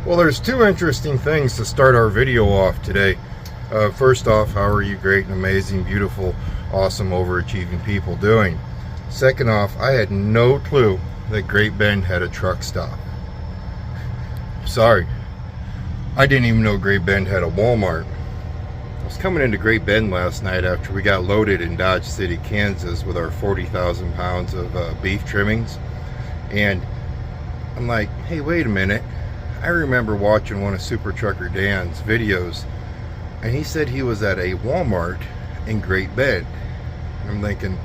Well, there's two interesting things to start our video off today. First off, how are you great and amazing, beautiful, awesome, overachieving people doing? Second off, I had no clue that Great Bend had a truck stop. Sorry, I didn't even know Great Bend had a Walmart. I was coming into Great Bend last night after we got loaded in Dodge City, Kansas with our 40,000 pounds of beef trimmings. And I'm like, hey, wait a minute. I remember watching one of Super Trucker Dan's videos, and he said he was at a Walmart in Great Bend. I'm thinking,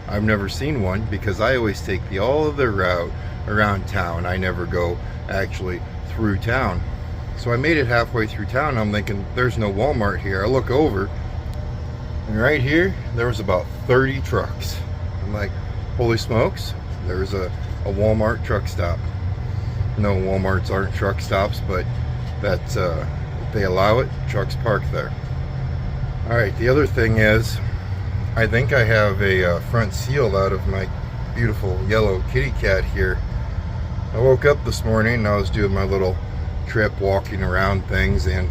I've never seen one because I always take the all other route around town. I never go actually through town. So I made it halfway through town. I'm thinking, there's no Walmart here. I look over, and right here, there was about 30 trucks. I'm like, holy smokes, there's a Walmart truck stop. No, Walmarts aren't truck stops, but that's if they allow it, trucks park there. Alright, the other thing is, I think I have a front seal out of my beautiful yellow kitty cat here. I woke up this morning and I was doing my little trip walking around things and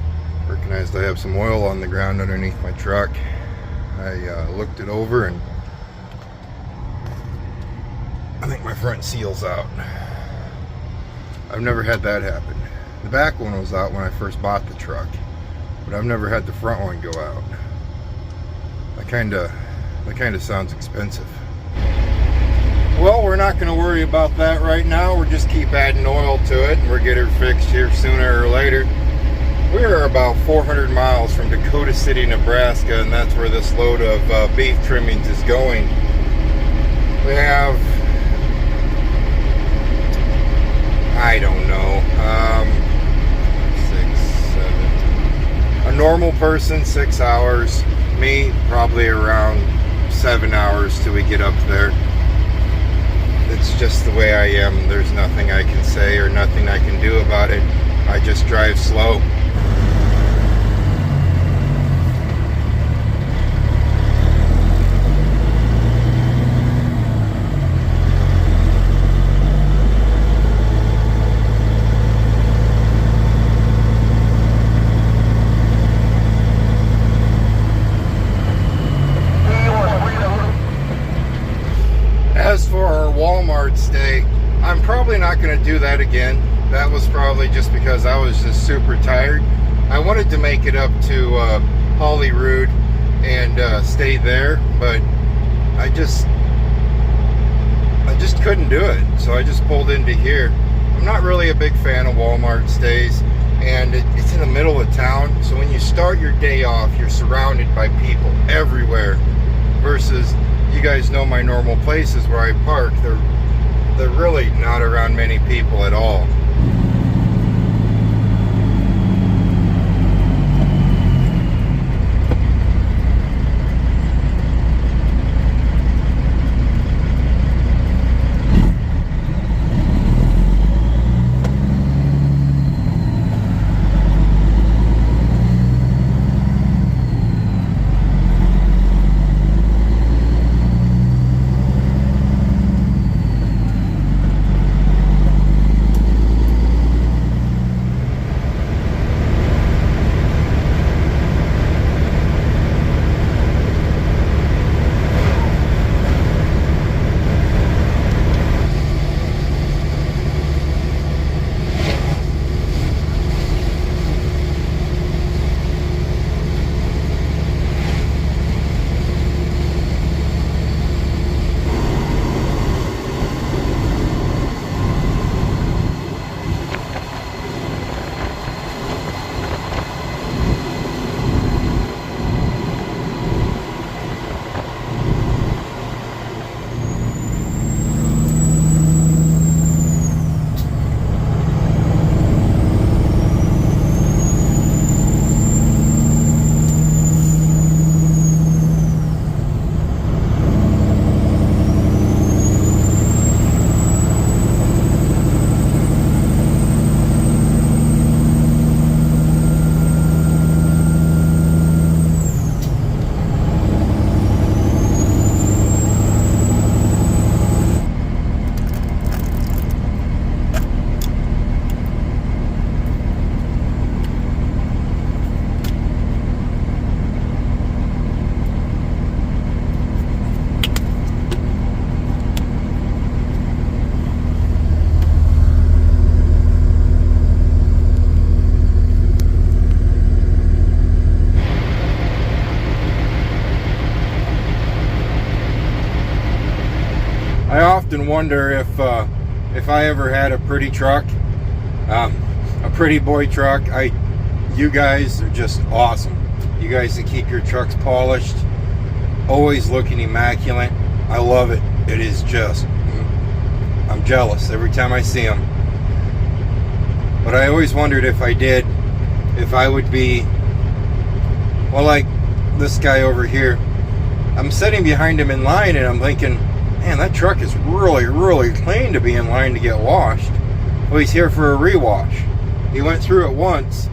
recognized I have some oil on the ground underneath my truck. I looked it over and I think my front seal's out. I've never had that happen. The back one was out when I first bought the truck, but I've never had the front one go out. That kind of sounds expensive. Well, we're not going to worry about that right now. We'll just keep adding oil to it and we'll get her fixed here sooner or later. We are about 400 miles from Dakota City, Nebraska, and that's where this load of beef trimmings is going. We have, I don't know, 6, 7. A normal person, 6 hours. Me, probably around 7 hours till we get up there. It's just the way I am. There's nothing I can say or nothing I can do about it. I just drive slow. As for our Walmart stay, I'm probably not going to do that again. That was probably just because I was just super tired. I wanted to make it up to Holyrood and stay there, but I just couldn't do it. So I just pulled into here. I'm not really a big fan of Walmart stays, and it's in the middle of town. So when you start your day off, you're surrounded by people everywhere, versus you guys know my normal places where I park, they're really not around many people at all. often wonder if I ever had a pretty truck, a pretty boy truck. You guys are just awesome. You guys that keep your trucks polished, always looking immaculate. I love it. It is just, I'm jealous every time I see them. But I always wondered if I would be, well, like this guy over here. I'm sitting behind him in line and I'm thinking, man, that truck is really, really clean to be in line to get washed. Well, he's here for a rewash. He went through it once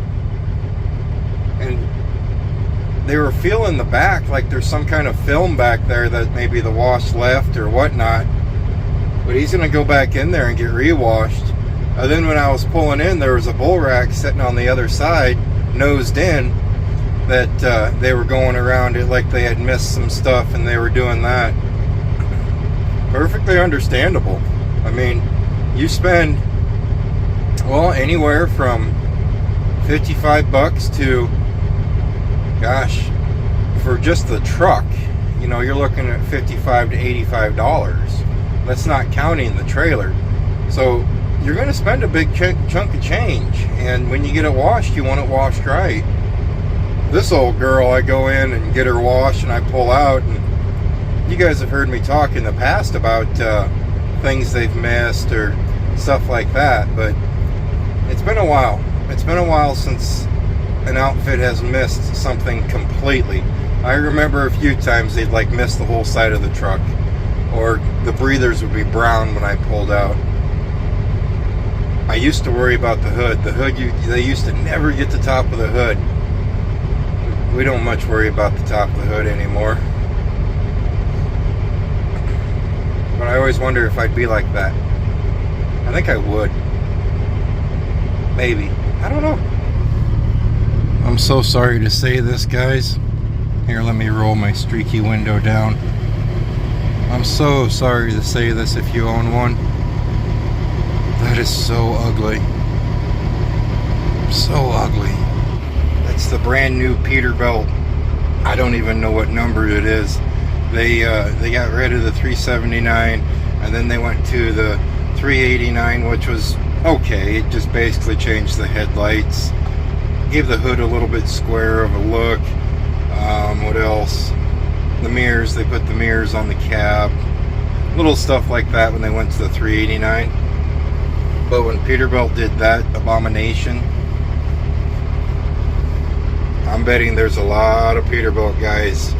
and they were feeling the back like there's some kind of film back there that maybe the wash left or whatnot. But he's going to go back in there and get rewashed. Then when I was pulling in, there was a bull rack sitting on the other side, nosed in, that they were going around it like they had missed some stuff and they were doing that. Perfectly understandable. I mean, you spend, well, anywhere from $55 to, gosh, for just the truck, you know, you're looking at $55 to $85. That's not counting the trailer. So you're going to spend a big chunk of change, and when you get it washed, you want it washed right. This old girl, I go in and get her washed and I pull out, and you guys have heard me talk in the past about things they've missed or stuff like that, but it's been a while. It's been a while since an outfit has missed something completely. I remember a few times they'd like miss the whole side of the truck, or the breathers would be brown when I pulled out. I used to worry about the hood. The hood, they used to never get the top of the hood. We don't much worry about the top of the hood anymore. But I always wonder if I'd be like that. I think I would. Maybe. I don't know. I'm so sorry to say this, guys. Here, let me roll my streaky window down. I'm so sorry to say this if you own one. That is so ugly. So ugly. That's the brand new Peterbilt. I don't even know what number it is. They got rid of the 379 and then they went to the 389, which was okay. It just basically changed the headlights, gave the hood a little bit square of a look. What else? The mirrors, they put the mirrors on the cab. Little stuff like that when they went to the 389. But when Peterbilt did that abomination, I'm betting there's a lot of Peterbilt guys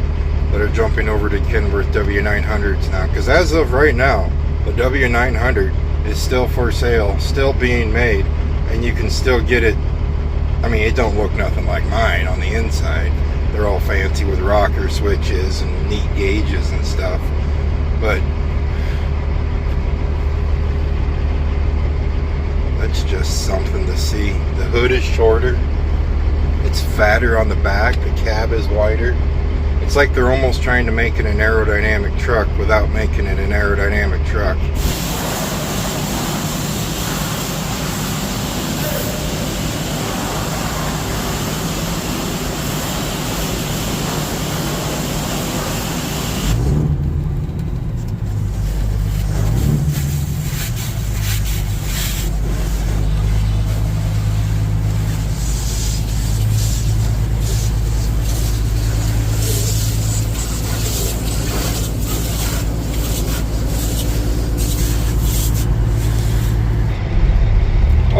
that are jumping over to Kenworth W900s now. Because as of right now, the W900 is still for sale, still being made, and you can still get it. I mean, it don't look nothing like mine on the inside. They're all fancy with rocker switches and neat gauges and stuff. But that's just something to see. The hood is shorter. It's fatter on the back. The cab is wider. It's like they're almost trying to make it an aerodynamic truck without making it an aerodynamic truck.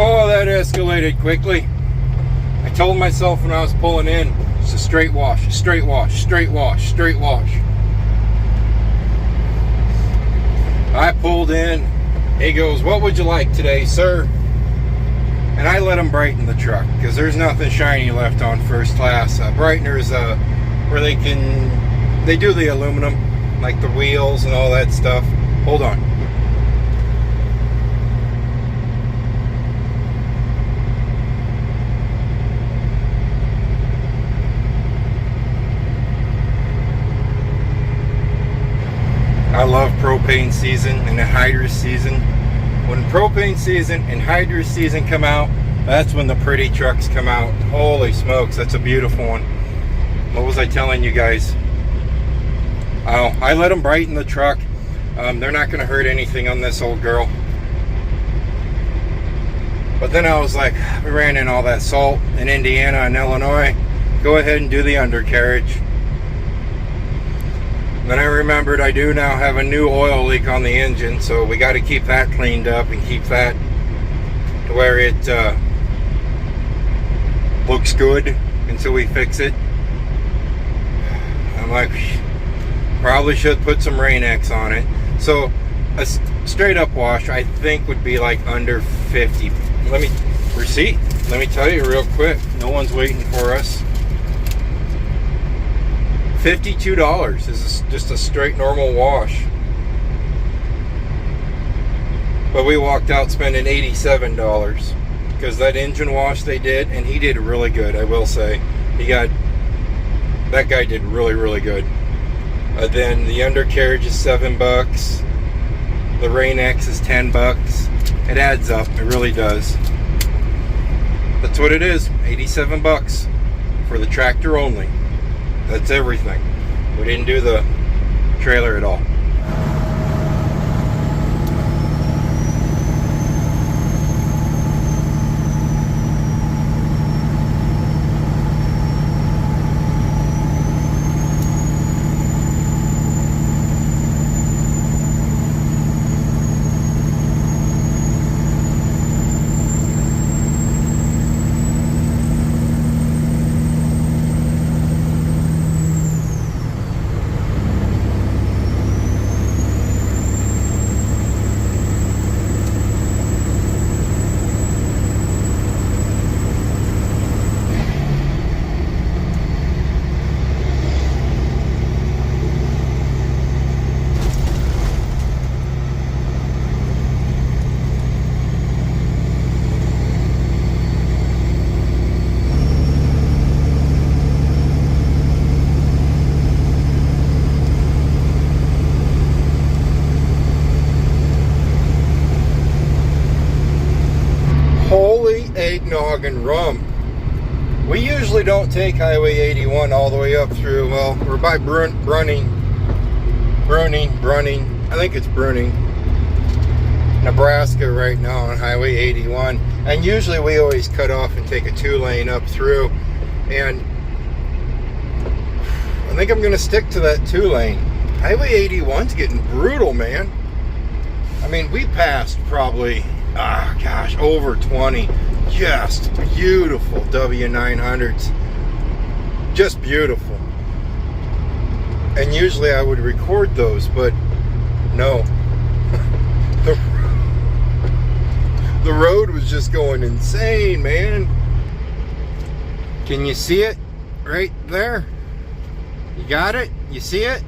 Oh, that escalated quickly. I told myself when I was pulling in, it's a straight wash, a straight wash, straight wash, straight wash. I pulled in. He goes, "What would you like today, sir?" And I let him brighten the truck because there's nothing shiny left on first class. Brighteners where they do the aluminum, like the wheels and all that stuff. Hold on. I love propane season and anhydrous season. When propane season and anhydrous season come out, that's when the pretty trucks come out. Holy smokes, that's a beautiful one. What was I telling you guys? Oh, I let them brighten the truck. They're not going to hurt anything on this old girl. But then I was like, we ran in all that salt in Indiana and Illinois. Go ahead and do the undercarriage. Then I remembered I do now have a new oil leak on the engine, so we got to keep that cleaned up and keep that to where it looks good until we fix it. I'm like, probably should put some Rain-X on it. So a straight up wash I think would be like under 50. Let me receipt. Let me tell you real quick. No one's waiting for us. $52 is just a straight normal wash. But we walked out spending $87 because that engine wash they did, and he did really good, I will say. That guy did really good. Then the undercarriage is $7. The Rain-X is $10. It adds up, it really does. That's what it is, $87 for the tractor only. That's everything. We didn't do the trailer at all. Holy eggnog and rum. We usually don't take Highway 81 all the way up through, well, we're by Bruning. I think it's Bruning, Nebraska right now on Highway 81. And usually we always cut off and take a 2-lane up through. And I think I'm going to stick to that 2-lane. Highway 81's getting brutal, man. I mean, we passed probably, over 20 just beautiful W900s. Just beautiful. And usually I would record those, but no. The road was just going insane, man. Can you see it right there? You got it? You see it?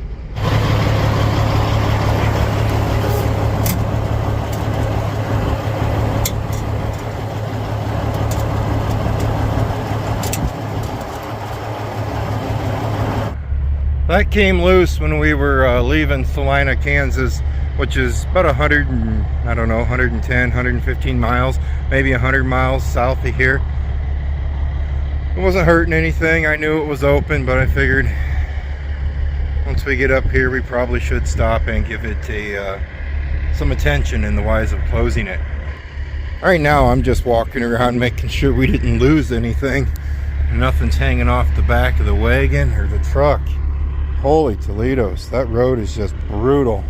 That came loose when we were leaving Salina, Kansas, which is about 110, 115 miles, maybe 100 miles south of here. It wasn't hurting anything. I knew it was open, but I figured once we get up here, we probably should stop and give it some attention in the wise of closing it. Right now, I'm just walking around making sure we didn't lose anything. Nothing's hanging off the back of the wagon or the truck. Holy Toledos, that road is just brutal.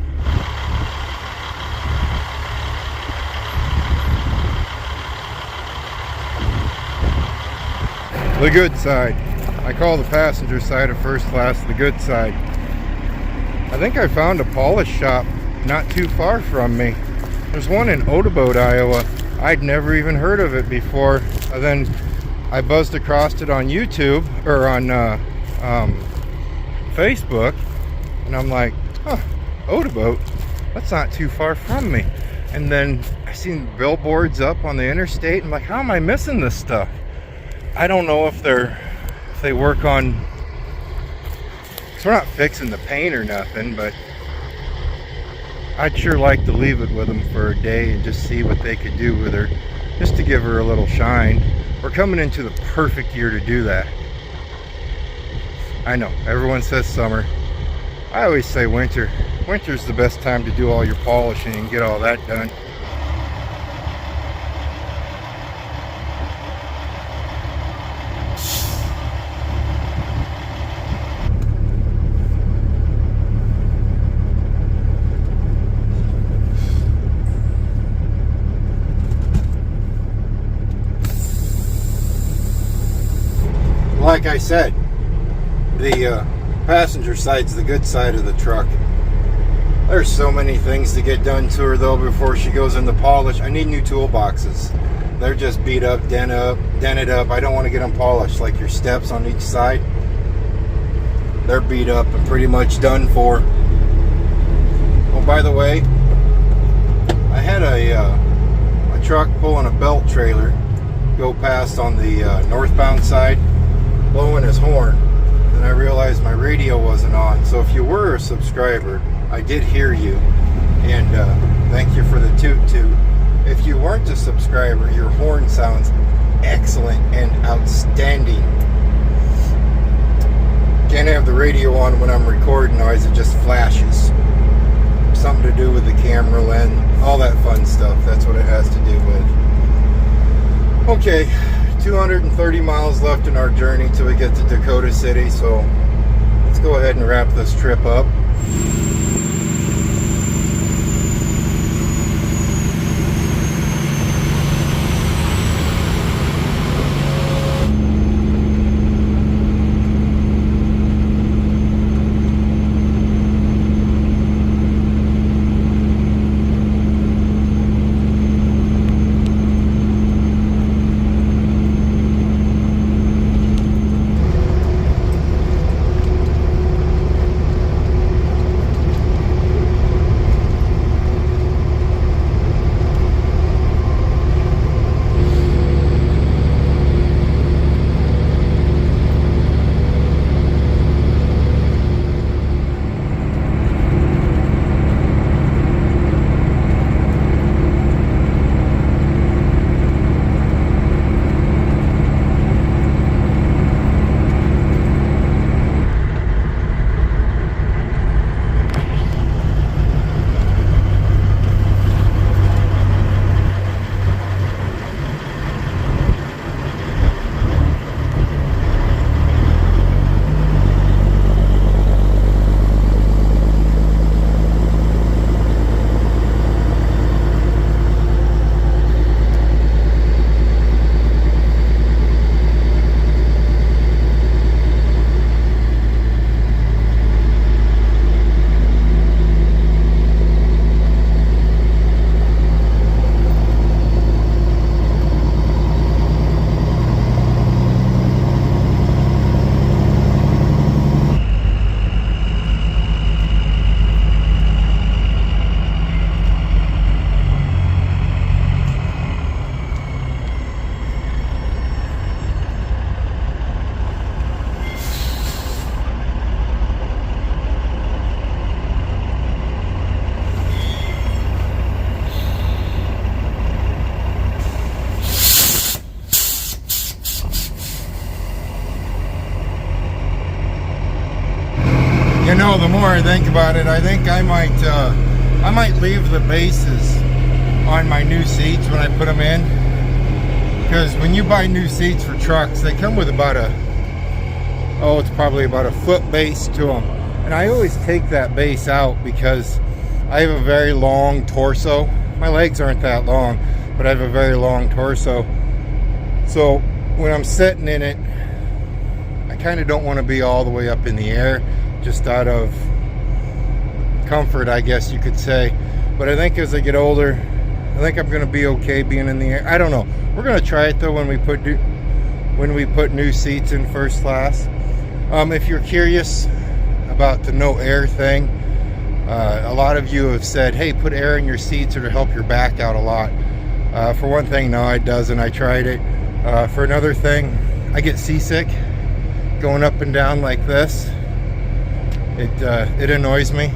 The good side. I call the passenger side of first class the good side. I think I found a polish shop not too far from me. There's one in Odeboat, Iowa. I'd never even heard of it before. And then I buzzed across it on YouTube, or on Facebook, and I'm like, Odeboat, that's not too far from me. And then I seen billboards up on the interstate. I'm like, how am I missing this stuff? I don't know if they work on, because we're not fixing the paint or nothing, but I'd sure like to leave it with them for a day and just see what they could do with her, just to give her a little shine. We're coming into the perfect year to do that. I know, everyone says summer. I always say winter. Winter's the best time to do all your polishing and get all that done. Like I said, the passenger side's the good side of the truck. There's so many things to get done to her though before she goes into polish. I need new toolboxes. They're just beat up, dented up. I don't want to get them polished, like your steps on each side. They're beat up and pretty much done for. Oh, by the way, I had a truck pulling a belt trailer go past on the northbound side, blowing his horn, and I realized my radio wasn't on. So if you were a subscriber, I did hear you, and thank you for the toot. If you weren't a subscriber, your horn sounds excellent and outstanding. Can't have the radio on when I'm recording, otherwise it just flashes. Something to do with the camera lens, all that fun stuff. That's what it has to do with. Okay, 230 miles left in our journey till we get to Dakota City, so let's go ahead and wrap this trip up. You know, the more I think about it, I think I might leave the bases on my new seats when I put them in, because when you buy new seats for trucks, they come with about it's probably about a foot base to them, and I always take that base out because I have a very long torso. My legs aren't that long, but I have a very long torso, so when I'm sitting in it, I kind of don't want to be all the way up in the air, just out of comfort, I guess you could say. But I think as I get older, I think I'm going to be okay being in the air. I don't know. We're going to try it though when we put new seats in first class. If you're curious about the no air thing, a lot of you have said, hey, put air in your seats, it'll help your back out a lot. For one thing, no, it doesn't. I tried it. For another thing, I get seasick going up and down like this. It annoys me.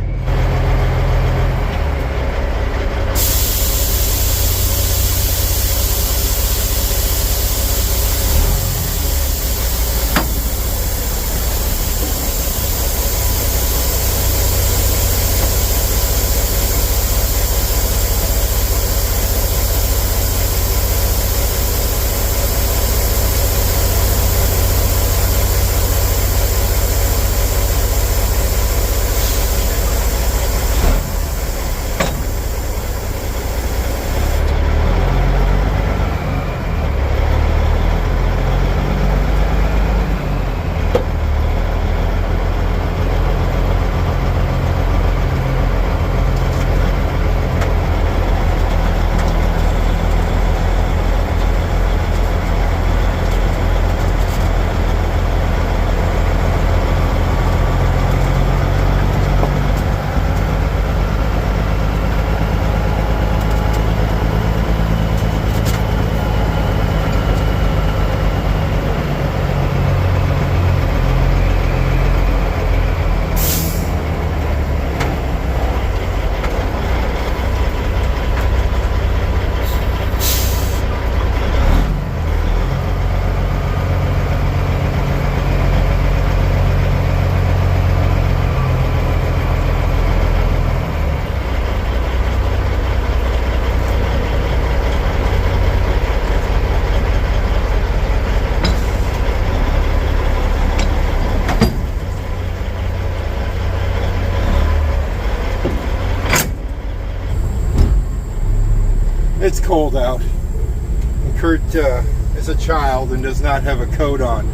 It's cold out. And Kurt is a child and does not have a coat on.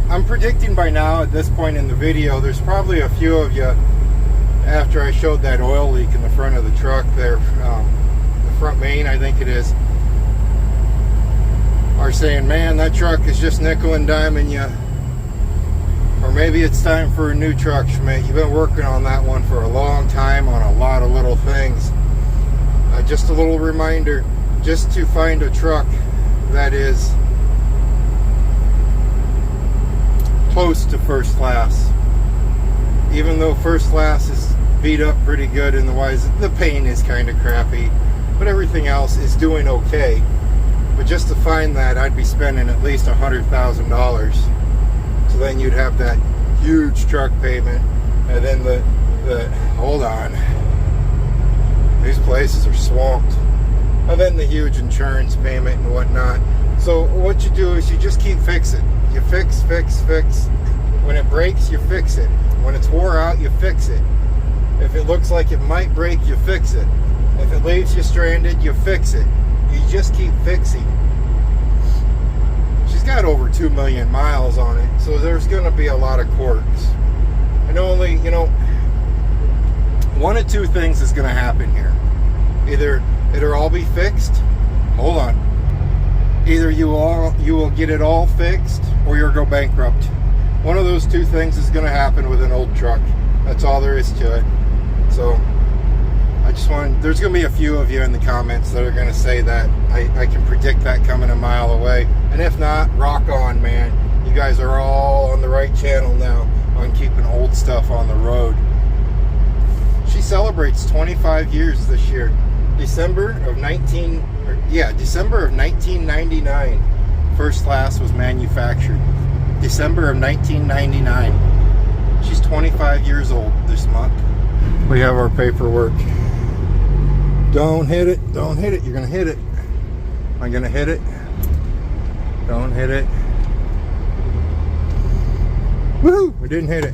I'm predicting by now, at this point in the video, there's probably a few of you, after I showed that oil leak in the front of the truck there, the front main I think it is, are saying, man, that truck is just nickel and diming you. Or maybe it's time for a new truck, Schmidt. You've been working on that one for a long time on a lot of little things. Just a little reminder, just to find a truck that is close to first class. Even though first class is beat up pretty good in the wise, the paint is kind of crappy, but everything else is doing okay. But just to find that, I'd be spending at least $100,000. So then you'd have that huge truck payment, and then the hold on, these places are swamped, and then the huge insurance payment and whatnot. So what you do is you just keep fixing. You fix. When it breaks, you fix it. When it's wore out, you fix it. If it looks like it might break, you fix it. If it leaves you stranded, you fix it. You just keep fixing. She's got over 2 million miles on it, so there's going to be a lot of quirks. And only, one of two things is going to happen here. Either it'll all be fixed. Hold on. Either you will get it all fixed, or you'll go bankrupt. One of those two things is going to happen with an old truck. That's all there is to it. So I just want, there's going to be a few of you in the comments that are going to say that. I can predict that coming a mile away. And if not, rock on, man. You guys are all on the right channel now on keeping old stuff on the road. She celebrates 25 years this year. December of 1999. First class was manufactured. December of 1999. She's 25 years old this month. We have our paperwork. Don't hit it. Don't hit it. You're going to hit it. Am I going to hit it? Don't hit it. Woohoo! We didn't hit it.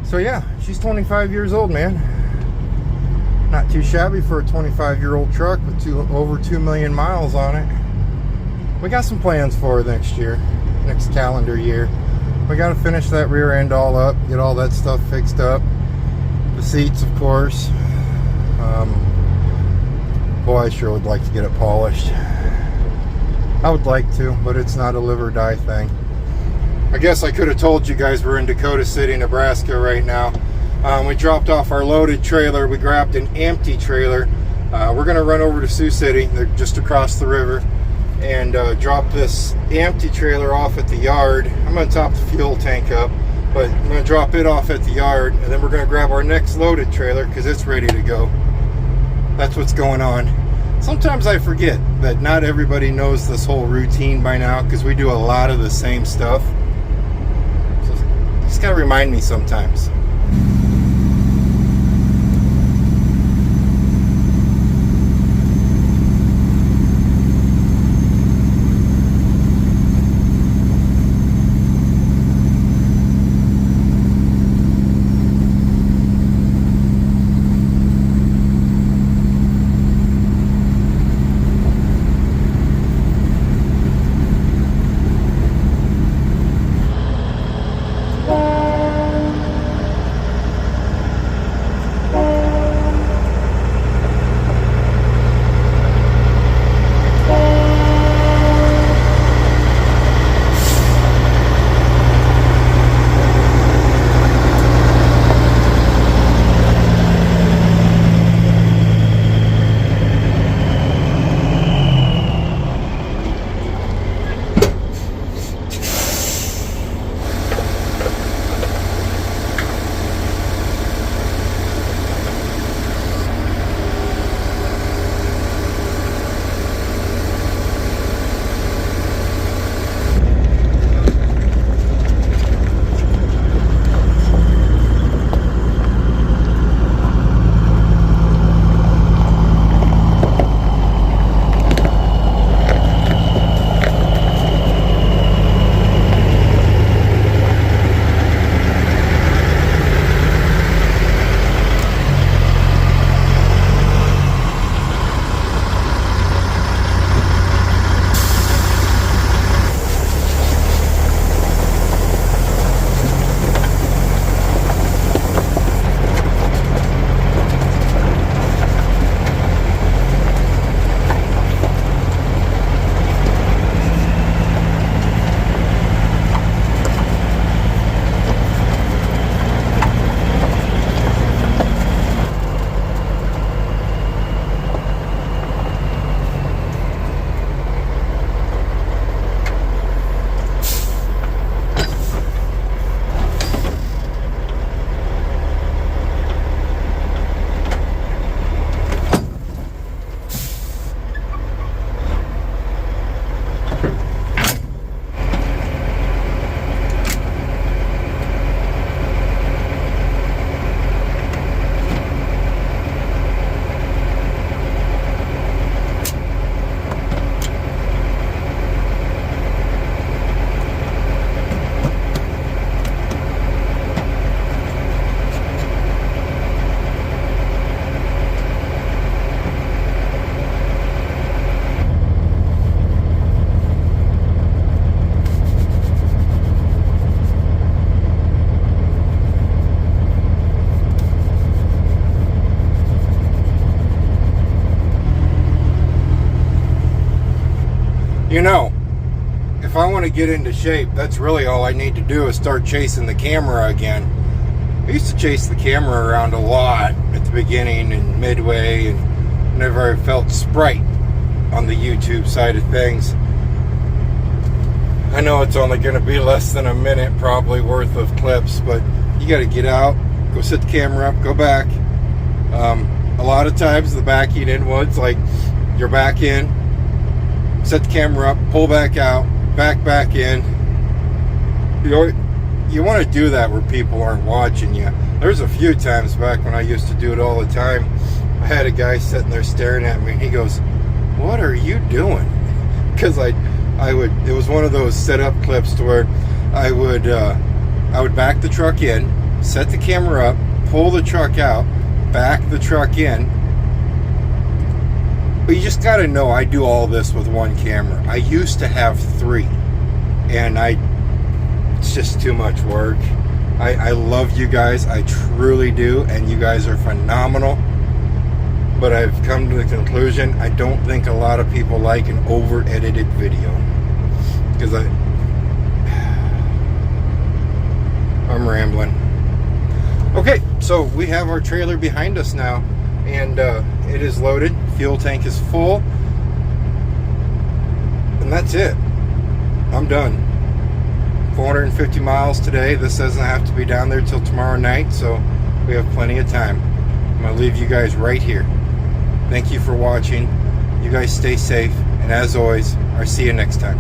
So yeah, she's 25 years old, man. Not too shabby for a 25-year-old truck with over 2 million miles on it. We got some plans for her next year, next calendar year. We got to finish that rear end all up, get all that stuff fixed up. The seats, of course. Boy, I sure would like to get it polished. I would like to, but it's not a live or die thing. I guess I could have told you guys we're in Dakota City, Nebraska right now. We dropped off our loaded trailer. We grabbed an empty trailer. We're going to run over to Sioux City. They're just across the river. And drop this empty trailer off at the yard. I'm going to top the fuel tank up, but I'm going to drop it off at the yard, and then we're going to grab our next loaded trailer because it's ready to go. That's what's going on. Sometimes I forget that not everybody knows this whole routine by now because we do a lot of the same stuff. So you just got to remind me sometimes. You know, if I want to get into shape, that's really all I need to do is start chasing the camera again. I used to chase the camera around a lot at the beginning and midway, and whenever I felt Sprite on the YouTube side of things. I know it's only going to be less than a minute probably worth of clips, but you got to get out, go set the camera up, go back. A lot of times the backing in ones, like you're back in, set the camera up, pull back out, back in. You want to do that where people aren't watching you. There's a few times back when I used to do it all the time. I had a guy sitting there staring at me and he goes, "What are you doing?" Because it was one of those setup clips to where I would back the truck in, set the camera up, pull the truck out, back the truck in. But you just got to know I do all this with one camera. I used to have 3, and it's just too much work. I love you guys, I truly do, and you guys are phenomenal. But I've come to the conclusion I don't think a lot of people like an over-edited video, because I'm rambling. Okay, so we have our trailer behind us now, and it is loaded. Fuel tank is full, and that's it. I'm done. 450 miles today. This doesn't have to be down there till tomorrow night, so we have plenty of time. I'm gonna leave you guys right here. Thank you for watching. You guys stay safe, and as always, I'll see you next time.